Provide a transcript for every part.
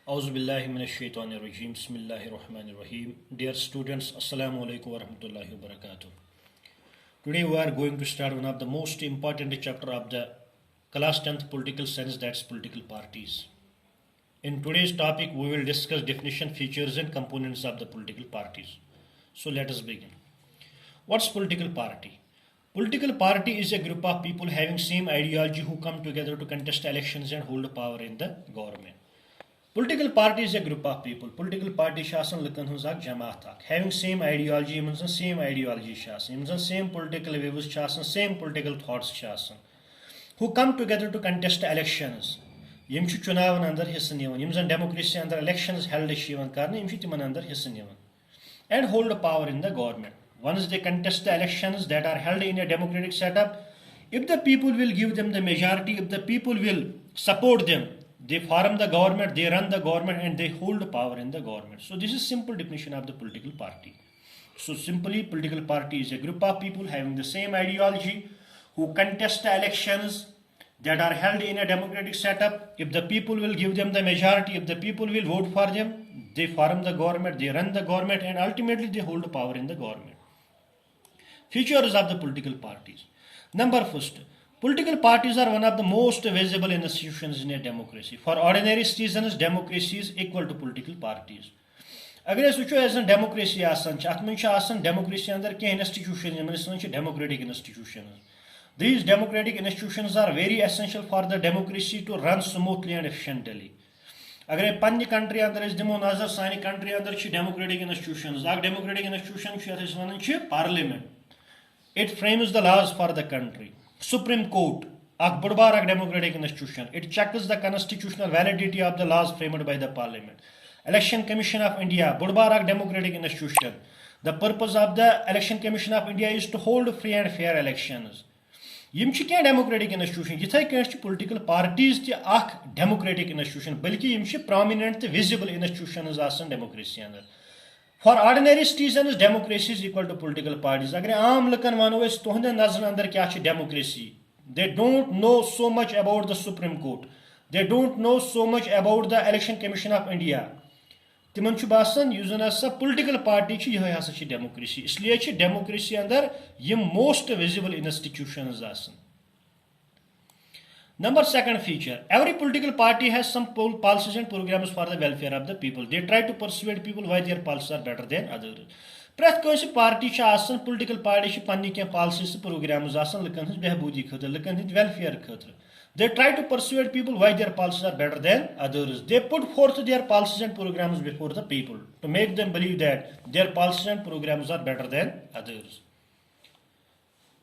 Auzubillahiminash-shaytanir-rajim. Bismillahir-rahmanir-rahim. Dear students, Assalamu alaikum wa rahmatullahi wa barakatuh. Today we are going to start one of the most important chapter of the class 10th political science, that's political parties. In today's topic we will discuss definition, features and components of the political parties. So let us begin. What's political party? Political party is a group of people having same ideology who come together to contest elections and hold power in the government. Political party is a group of people. Political party shasan lukan hunz ak jamaat ak having same ideology, same ideology shasan, same political views shasan, same political thoughts shasan, who come together to contest elections. Yim chu chunavan andar hissan nivan, yim zan democracy andar elections held shivan karne, yim chu timan andar hissan nivan, and hold power in the government. Once they contest the elections that are held in a democratic setup, if the people will give them the majority, if the people will support them, they form the government, they run the government, and they hold power in the government. So this is simple definition of the political party. So simply, political party is a group of people having the same ideology who contest the elections that are held in a democratic setup. If the people will give them the majority, if the people will vote for them, they form the government, they run the government, and ultimately they hold power in the government. Features of the political parties. Number first, political parties are one of the most visible institutions in a democracy. For ordinary citizens, democracy is equal to political parties. Agar as wucho as a democracy asan ch atman cha asan democracy andar ke institutions yaman democratic institutions. These democratic institutions are very essential for the democracy to run smoothly and efficiently. Agar panni country andar is demo nazar sani country andar chi democratic institutions. Ag democratic institution chi athis wanan chi parliament. It frames the laws for the country. Supreme Court, a democratic institution. It checks the constitutional validity of the laws framed by the Parliament. Election Commission of India, a democratic institution. The purpose of the Election Commission of India is to hold free and fair elections. Yim chi kya democratic institution? Yithai kya political parties ti ak democratic institution. Balki yim chi prominent visible institutions asan democracy andar. For ordinary citizens, democracy is equal to political parties. Agar aam lukan wano is tuhande nazar andar kya chi democracy. They don't know so much about the Supreme Court. They don't know so much about the Election Commission of India. Timan chu basan yuzan asa political party chi yahai hasa chi democracy. Isliye chi democracy andar yim most visible institutions asan. Number second feature, every political party has some policies and programs for the welfare of the people. They try to persuade people why their policies are better than others. Preth kansi party cha asan political party chi panni kya policies programs asan lukan hins behboodi khatir, lukan hins welfare khatir. They try to persuade people why their policies are better than others. They put forth their policies and programs before the people to make them believe that their policies and programs are better than others.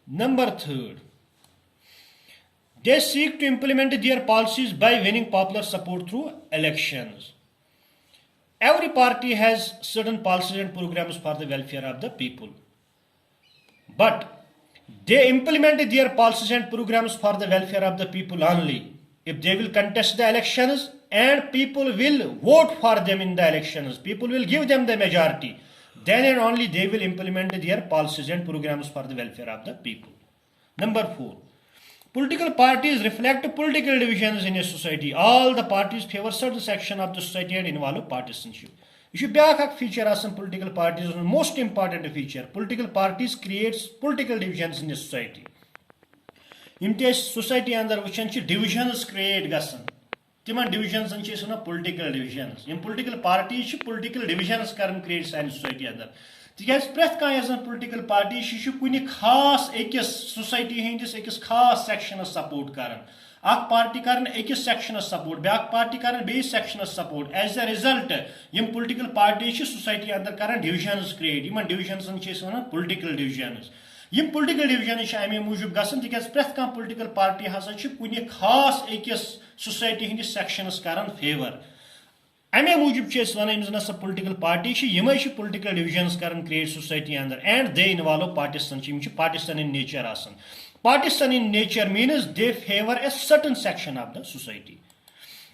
Number third, they seek to implement their policies by winning popular support through elections. Every party has certain policies and programs for the welfare of the people. But they implement their policies and programs for the welfare of the people only if they will contest the elections and people will vote for them in the elections. People will give them the majority. Then and only they will implement their policies and programs for the welfare of the people. Number 4. Political parties reflect political divisions in a society. All the parties favor certain section of the society and involve partisanship. You should be a feature of some political parties, the most important feature. Political parties creates political divisions in a society. In this society under which divisions create gasan. Timan divisions and political divisions. In political parties, political divisions creates in society under. Because preth kanya political party shishu kuni khas ekis society hindis ekis khas section of support karan. Ak party karan ekis section of support, back party karan base section of support. As a result, yim political party society under karan divisions create. Yim divisions and political divisions. Yim political divisions ame mujub gasan because preth kanya political party hasa chi kuni khas ekis society hindis sections karan favor. Ame mujib chase one is a political party, she political divisions current create society under and they involve partisan in nature asan. Partisan in nature means they favor a certain section of the society.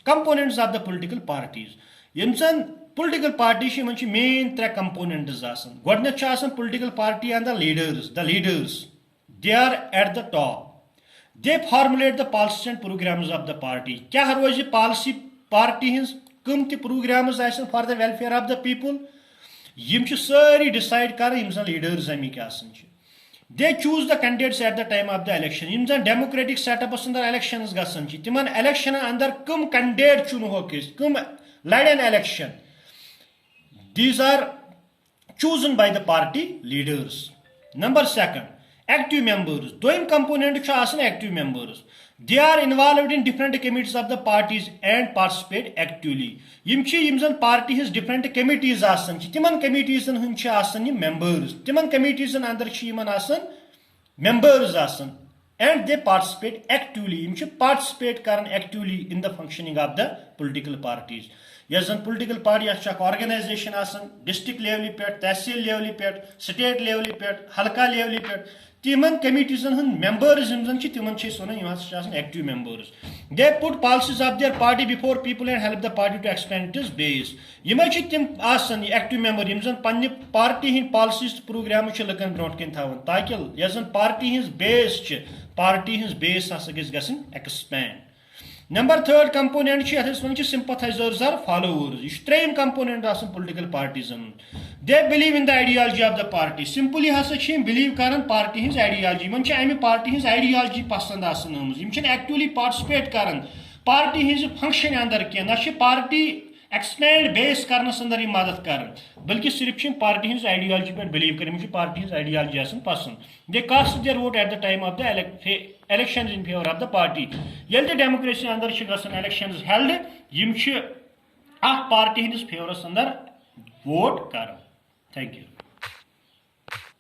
Components of the political parties. Yimsan political party she main three components asan. Godna chasan political party and the leaders. The leaders, they are at the top. They formulate the policies and programs of the party. Kya har policy party his कम ति programs आसन for the welfare of the people यम छ सारी decide कर यम जन leaders अमिक आसन छ they choose the candidates at the time of the election यम जन डेमोक्रेटिक सेटअपस अंदर इलेक्शंस गसन छ तिमन इलेक्शन अंदर कम कैंडिडेट चुन होकिस कम लड़न election these are chosen by the party leaders. Number second, active members. Doim component cha asan active members. They are involved in different committees of the parties and participate actively. Yim zan party has different committees asan. Timan committees hun cha asan members. Timan committees under chi man asan members asan. And they participate actively. Yim participate karan actively in the functioning of the political parties. Yes, political party organization asan, district level pet, tehsil level pet, state level pet, halka level pet. Timan committees and members active members. They put policies of their party before people and help the party to expand its base. Yimachi tim asan active member yimzan panni party hin policies program lagan broadkin thavan. Takil yasan party his base asagis gasin expand. Number third component is sympathizers or followers. This is component of political parties. They believe in the ideology of the party. Simply believe current party his ideology. Man party his ideology pasand asan. You actually participate current party his function under ke. Party expand base karna sandari madat karan. Balki sirf party his ideology per believe karim party his ideology asan pasand. They cast their vote at the time of the elections in favor of the party. Yel the democracy under shigasan elections held yim party in his favor under vote karan. Thank you.